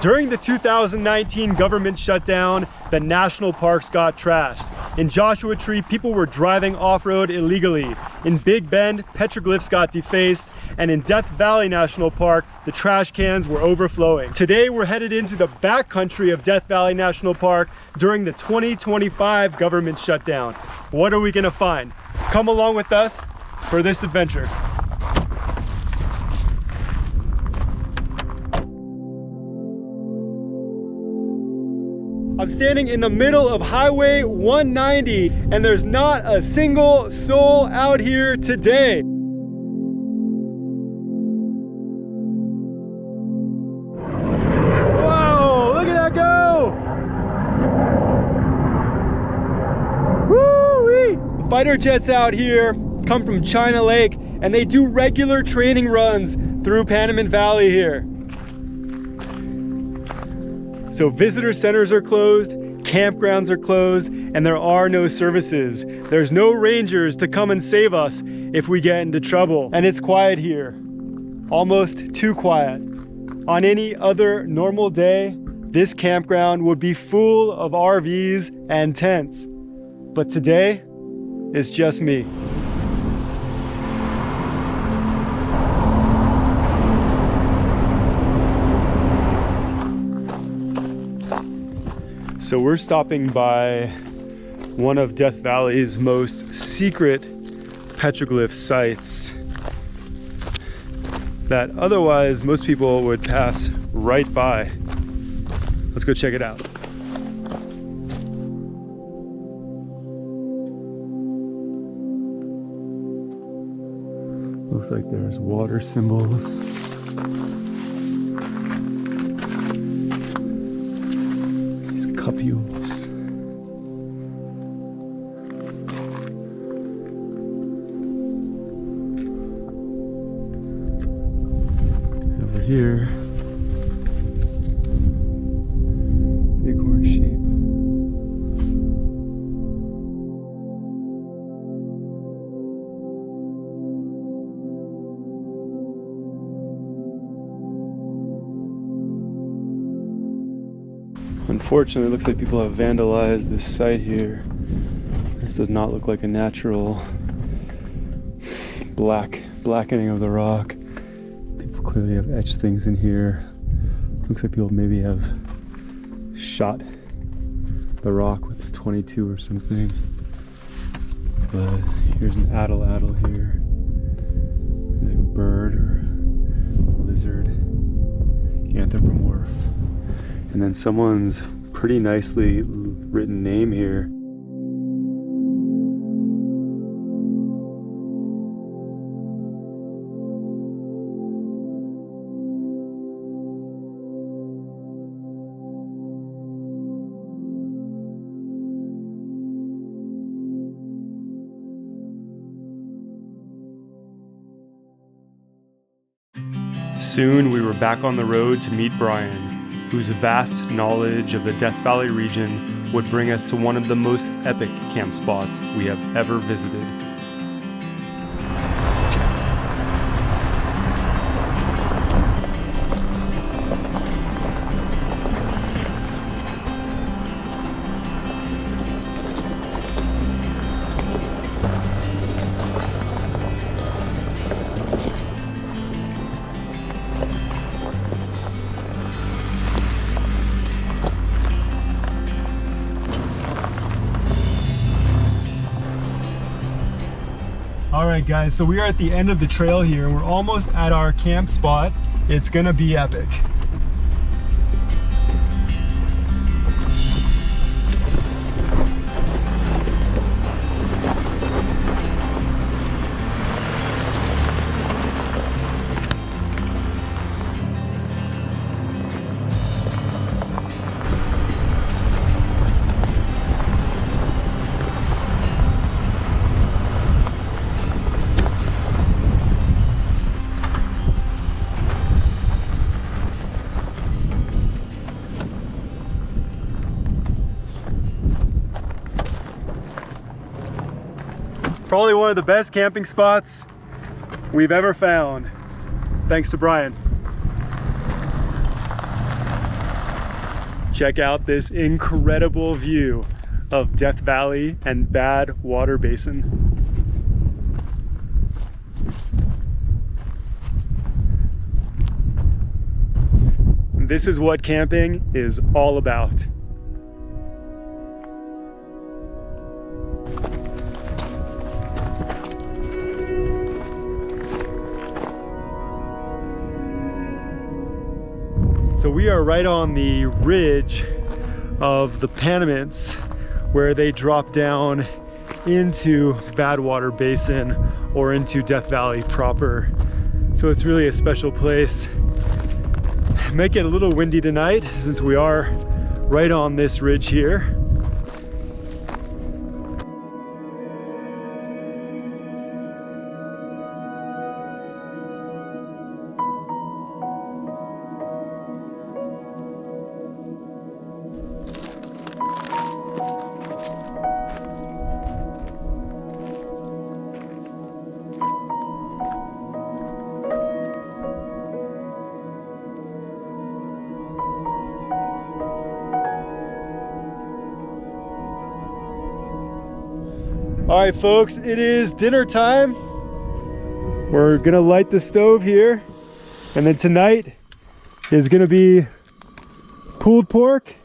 During the 2019 government shutdown, the national parks got trashed. In Joshua Tree, people were driving off-road illegally. In Big Bend, petroglyphs got defaced. And in Death Valley National Park, the trash cans were overflowing. Today, we're headed into the backcountry of Death Valley National Park during the 2025 government shutdown. What are we gonna find? Come along with us for this adventure. I'm standing in the middle of Highway 190, and there's not a single soul out here today. Whoa, look at that go! Woo-wee! Fighter jets out here come from China Lake, and they do regular training runs through Panamint Valley here. So visitor centers are closed, campgrounds are closed, and there are no services. There's no rangers to come and save us if we get into trouble. And it's quiet here, almost too quiet. On any other normal day, this campground would be full of RVs and tents. But today, it's just me. So we're stopping by one of Death Valley's most secret petroglyph sites that otherwise most people would pass right by. Let's go check it out. Looks like there's water symbols. Cupules. Over here, bighorn sheep. Unfortunately, it looks like people have vandalized this site here. This does not look like a natural blackening of the rock. People clearly have etched things in here. Looks like people maybe have shot the rock with a .22 or something. But here's an atlatl here. Like a bird or a lizard, anthropomorph. And then someone's pretty nicely written name here. Soon we were back on the road to meet Brian, whose vast knowledge of the Death Valley region would bring us to one of the most epic camp spots we have ever visited. Alright guys, so we are at the end of the trail here. We're almost at our camp spot. It's gonna be epic. Probably one of the best camping spots we've ever found, thanks to Brian. Check out this incredible view of Death Valley and Bad Water Basin. This is what camping is all about. So we are right on the ridge of the Panamints, where they drop down into Badwater Basin or into Death Valley proper. So it's really a special place. It might get a little windy tonight since we are right on this ridge here. All right, folks, it is dinner time. We're gonna light the stove here, and then tonight is gonna be pulled pork,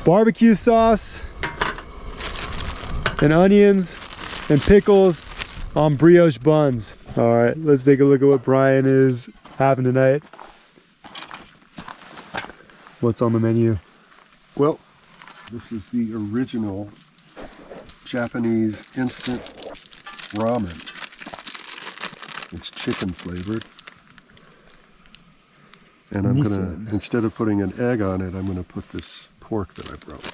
barbecue sauce, and onions and pickles on brioche buns. All right, let's take a look at what Brian is having tonight. What's on the menu? Well, this is the original Japanese instant ramen. It's chicken flavored. And I'm gonna, instead of putting an egg on it, I'm gonna put this pork that I brought.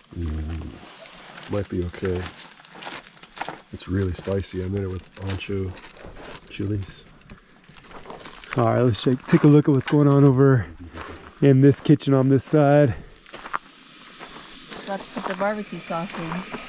Might be okay. It's really spicy. I made it with ancho chilies. All right, let's take a look at what's going on over in this kitchen on this side. About to put the barbecue sauce in.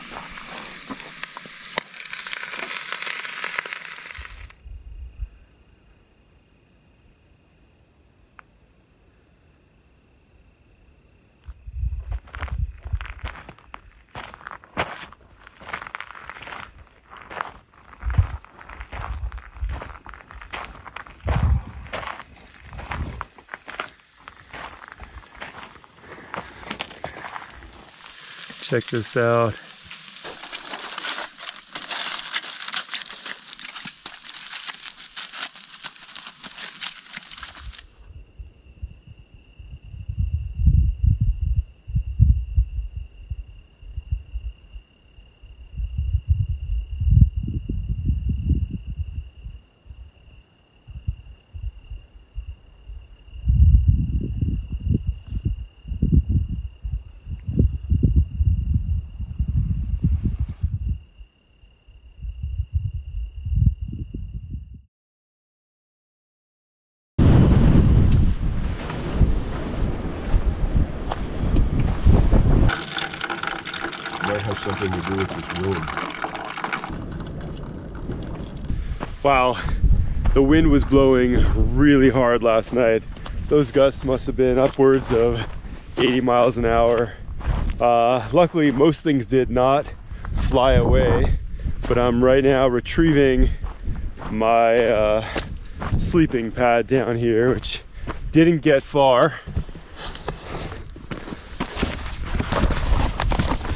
Check this out. Have something to do with this wind. Wow, the wind was blowing really hard last night. Those gusts must have been upwards of 80 miles an hour. Luckily, most things did not fly away, but I'm right now retrieving my sleeping pad down here, which didn't get far.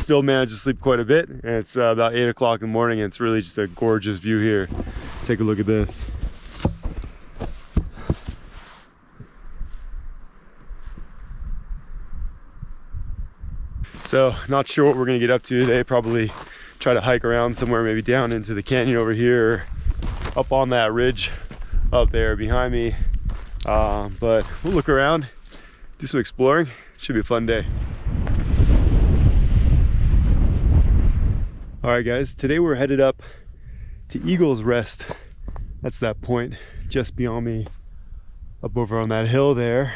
Still managed to sleep quite a bit, and it's about 8 o'clock in the morning, and it's really just a gorgeous view here. Take a look at this. So, not sure what we're gonna get up to today. Probably try to hike around somewhere, maybe down into the canyon over here, or up on that ridge up there behind me. But we'll look around, do some exploring. Should be a fun day. All right, guys, today we're headed up to Eagle's Rest. That's that point just beyond me, up over on that hill there.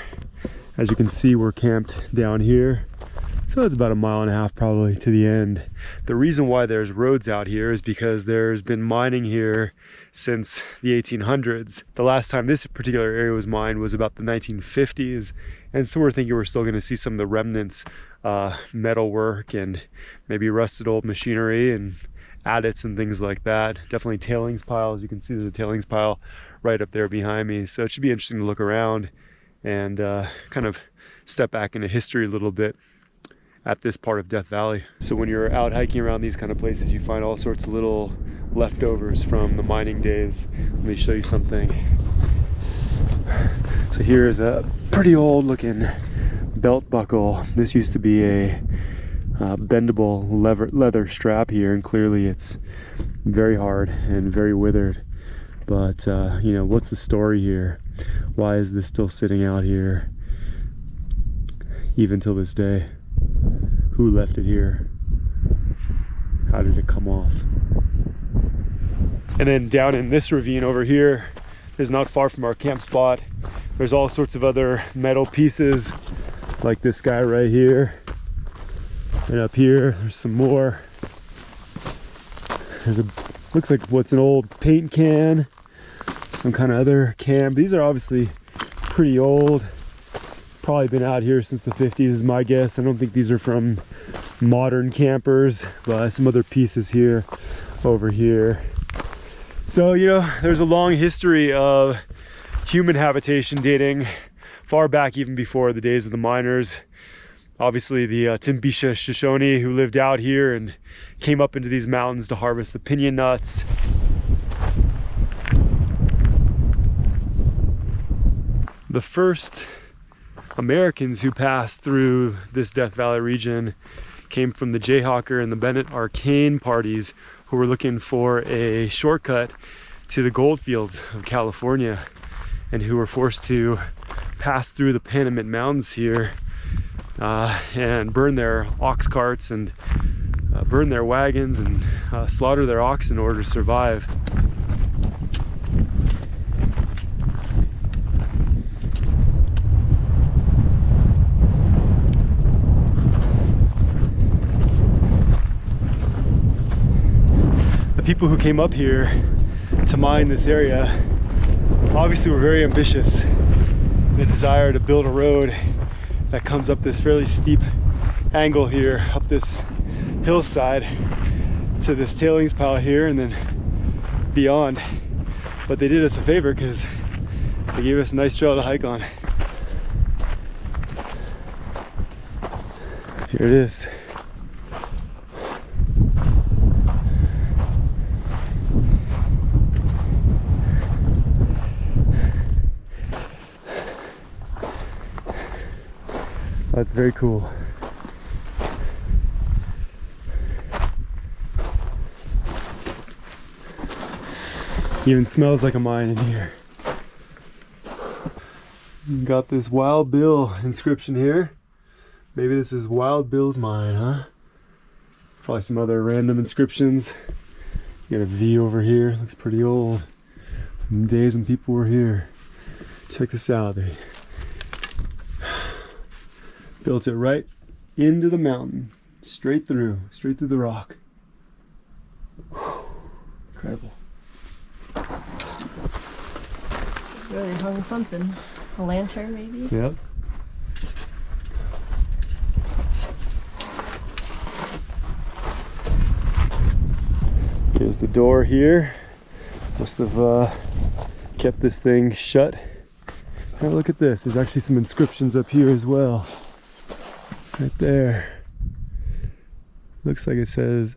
As you can see, we're camped down here. So it's about 1.5 miles probably to the end. The reason why there's roads out here is because there's been mining here since the 1800s. The last time this particular area was mined was about the 1950s. And so we're thinking we're still gonna see some of the remnants, metal work and maybe rusted old machinery and adits and things like that. Definitely tailings piles. You can see there's a tailings pile right up there behind me. So it should be interesting to look around and kind of step back into history a little bit at this part of Death Valley. So when you're out hiking around these kind of places, you find all sorts of little leftovers from the mining days. Let me show you something. So here's a pretty old looking belt buckle. This used to be a bendable leather strap here, and clearly it's very hard and very withered. But you know, what's the story here? Why is this still sitting out here even till this day? Who left it here? How did it come off? And then down in this ravine over here is not far from our camp spot. There's all sorts of other metal pieces like this guy right here. And up here, there's some more. Looks like what's an old paint can, some kind of other can. These are obviously pretty old. Probably been out here since the 50s is my guess. I don't think these are from modern campers, but some other pieces here, over here. So, you know, there's a long history of human habitation dating far back even before the days of the miners. Obviously the Timbisha Shoshone who lived out here and came up into these mountains to harvest the pinyon nuts. The first Americans who passed through this Death Valley region came from the Jayhawker and the Bennett Arcane parties, who were looking for a shortcut to the gold fields of California, and who were forced to pass through the Panamint Mountains here and burn their ox carts and burn their wagons and slaughter their oxen in order to survive. The people who came up here to mine this area obviously were very ambitious. The desire to build a road that comes up this fairly steep angle here, up this hillside to this tailings pile here and then beyond. But they did us a favor because they gave us a nice trail to hike on. Here it is. That's very cool. Even smells like a mine in here. Got this Wild Bill inscription here. Maybe this is Wild Bill's mine, huh? Probably some other random inscriptions. You got a V over here, looks pretty old. From days when people were here. Check this out. They built it right into the mountain, straight through the rock. Whew, incredible. It's really hung something. A lantern, maybe? Yep. Here's the door here. Must have kept this thing shut. Now look at this. There's actually some inscriptions up here as well. Right there. Looks like it says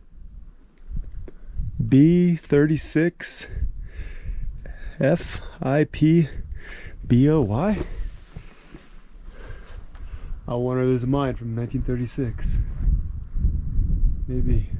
B36 FIP BOY. I wonder if there's a mine from 1936. Maybe.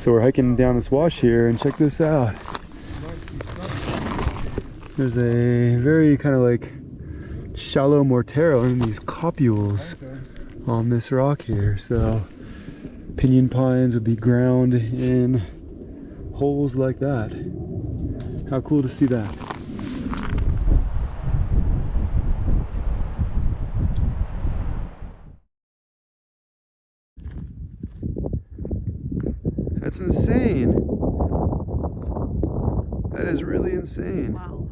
So we're hiking down this wash here, and check this out. There's a very kind of like shallow mortero and these copules on this rock here. So pinyon pines would be ground in holes like that. How cool to see that. That's insane. That is really insane. Wow.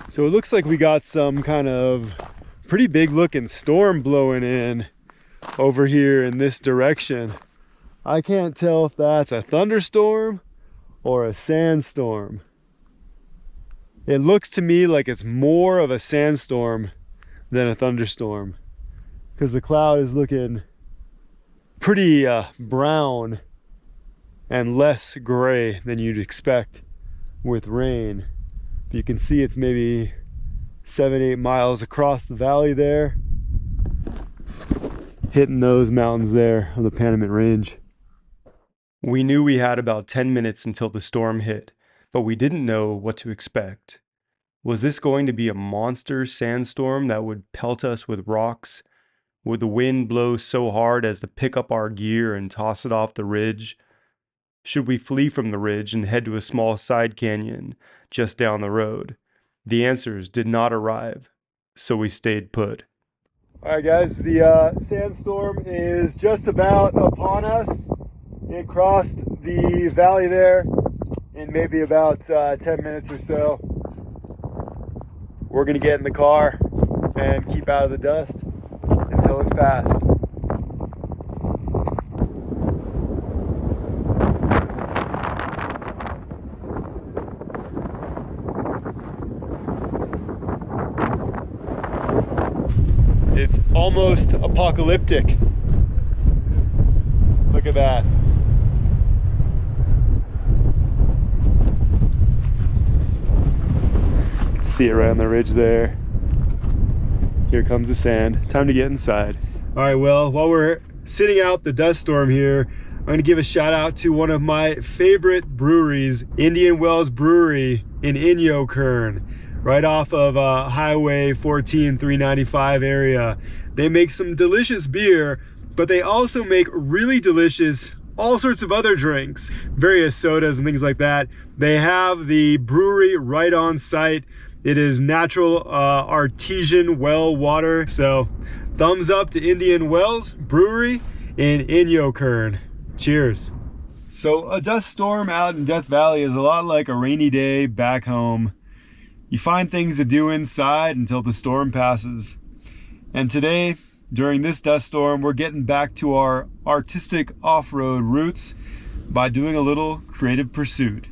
So it looks like we got some kind of pretty big looking storm blowing in over here in this direction. I can't tell if that's a thunderstorm or a sandstorm. It looks to me like it's more of a sandstorm than a thunderstorm, because the cloud is looking pretty brown and less gray than you'd expect with rain. You can see it's maybe 7-8 miles across the valley there, hitting those mountains there on the Panamint Range. We knew we had about 10 minutes until the storm hit, but we didn't know what to expect. Was this going to be a monster sandstorm that would pelt us with rocks? Would the wind blow so hard as to pick up our gear and toss it off the ridge? Should we flee from the ridge and head to a small side canyon just down the road? The answers did not arrive, so we stayed put. All right, guys, the sandstorm is just about upon us. It crossed the valley there in maybe about 10 minutes or so. We're gonna get in the car and keep out of the dust until it's passed. It's almost apocalyptic. Look at that. See it right on the ridge there. Here comes the sand. Time to get inside. All right, well, while we're sitting out the dust storm here, I'm gonna give a shout out to one of my favorite breweries, Indian Wells Brewery in Inyokern, right off of Highway 14 395 area. They make some delicious beer, but they also make really delicious all sorts of other drinks, various sodas and things like that. They have the brewery right on site. It is natural artesian well water. So thumbs up to Indian Wells Brewery in Inyokern. Cheers. So a dust storm out in Death Valley is a lot like a rainy day back home. You find things to do inside until the storm passes. And today, during this dust storm, we're getting back to our artistic off-road roots by doing a little creative pursuit.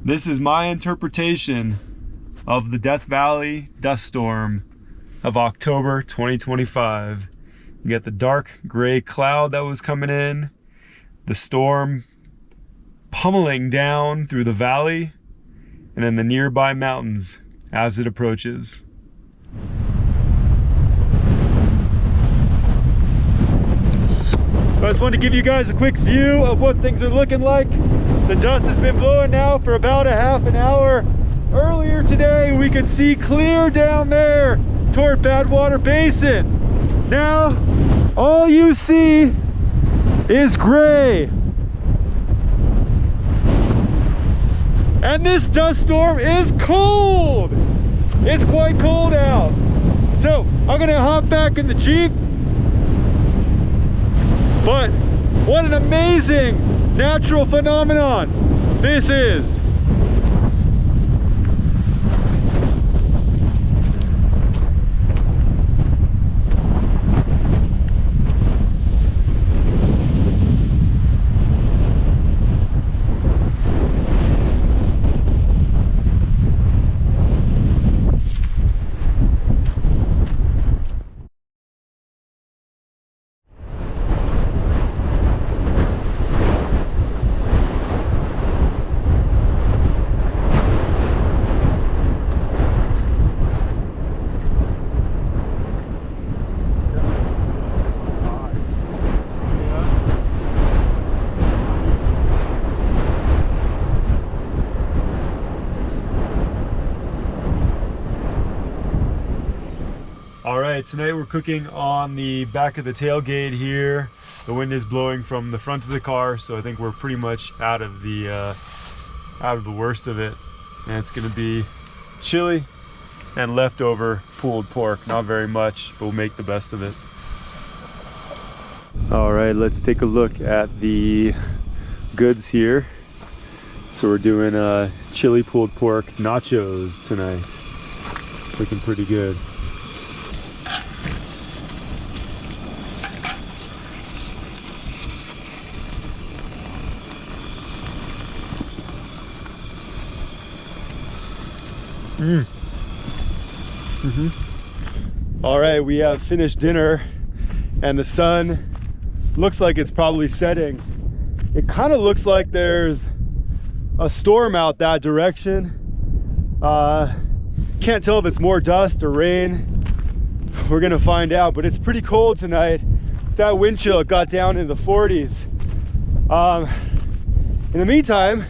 This is my interpretation of the Death Valley dust storm of October 2025. You got the dark gray cloud that was coming in, the storm pummeling down through the valley, and then the nearby mountains as it approaches. I just wanted to give you guys a quick view of what things are looking like. The dust has been blowing now for about a half an hour. Earlier today, we could see clear down there toward Badwater Basin. Now, all you see is gray. And this dust storm is cold. It's quite cold out. So I'm gonna hop back in the Jeep. But what an amazing natural phenomenon this is. tonight we're cooking on the back of the tailgate here. The wind is blowing from the front of the car, so I think we're pretty much out of the worst of it. And it's gonna be chili and leftover pulled pork. Not very much, but we'll make the best of it. All right, let's take a look at the goods here. So we're doing chili pulled pork nachos tonight. Looking pretty good. All right, we have finished dinner and the sun looks like it's probably setting. It kind of looks like there's a storm out that direction. Can't tell if it's more dust or rain. We're gonna find out, but it's pretty cold tonight. That wind chill got down in the 40s. In the meantime,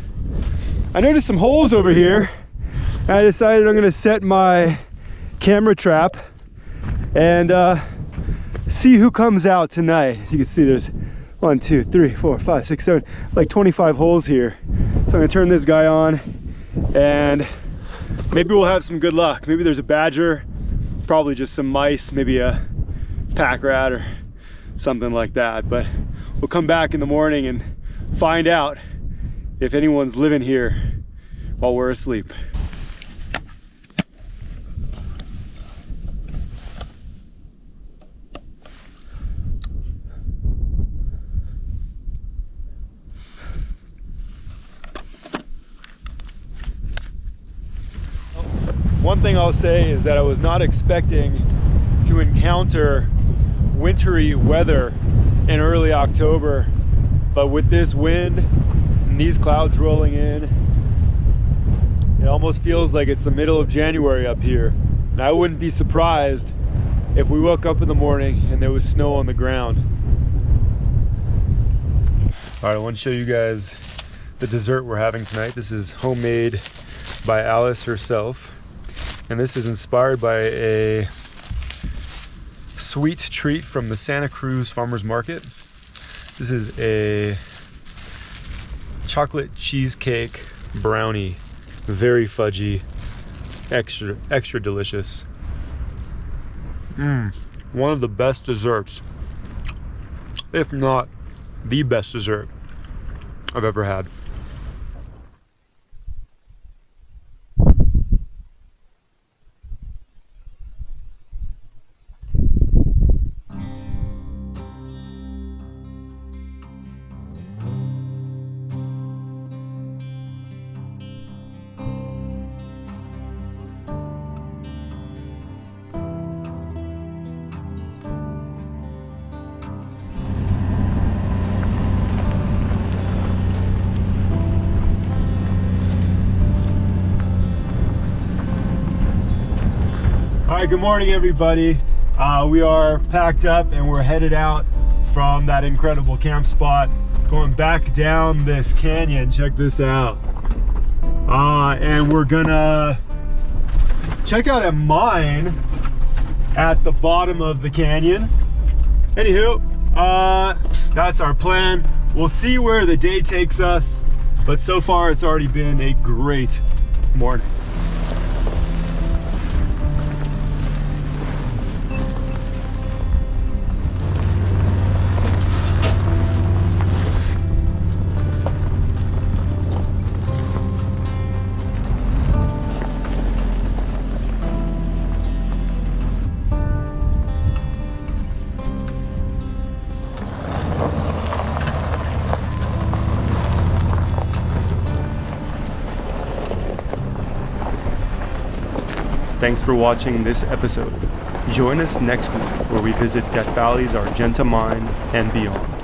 I noticed some holes over here. I decided I'm gonna set my camera trap and see who comes out tonight. As you can see, there's 1, 2, 3, 4, 5, 6, 7, like 25 holes here. So I'm gonna turn this guy on and maybe we'll have some good luck. Maybe there's a badger, probably just some mice, maybe a pack rat or something like that. But we'll come back in the morning and find out if anyone's living here while we're asleep. One thing I'll say is that I was not expecting to encounter wintry weather in early October, but with this wind and these clouds rolling in, it almost feels like it's the middle of January up here. And I wouldn't be surprised if we woke up in the morning and there was snow on the ground. All right, I want to show you guys the dessert we're having tonight. This is homemade by Alice herself. And this is inspired by a sweet treat from the Santa Cruz Farmers Market. This is a chocolate cheesecake brownie, very fudgy, extra delicious. One of the best desserts, if not the best dessert I've ever had. All right, good morning, everybody. We are packed up and we're headed out from that incredible camp spot, going back down this canyon. Check this out. And we're gonna check out a mine at the bottom of the canyon. Anywho, that's our plan. We'll see where the day takes us, but so far it's already been a great morning. Thanks for watching this episode. Join us next week where we visit Death Valley's Argenta mine and beyond.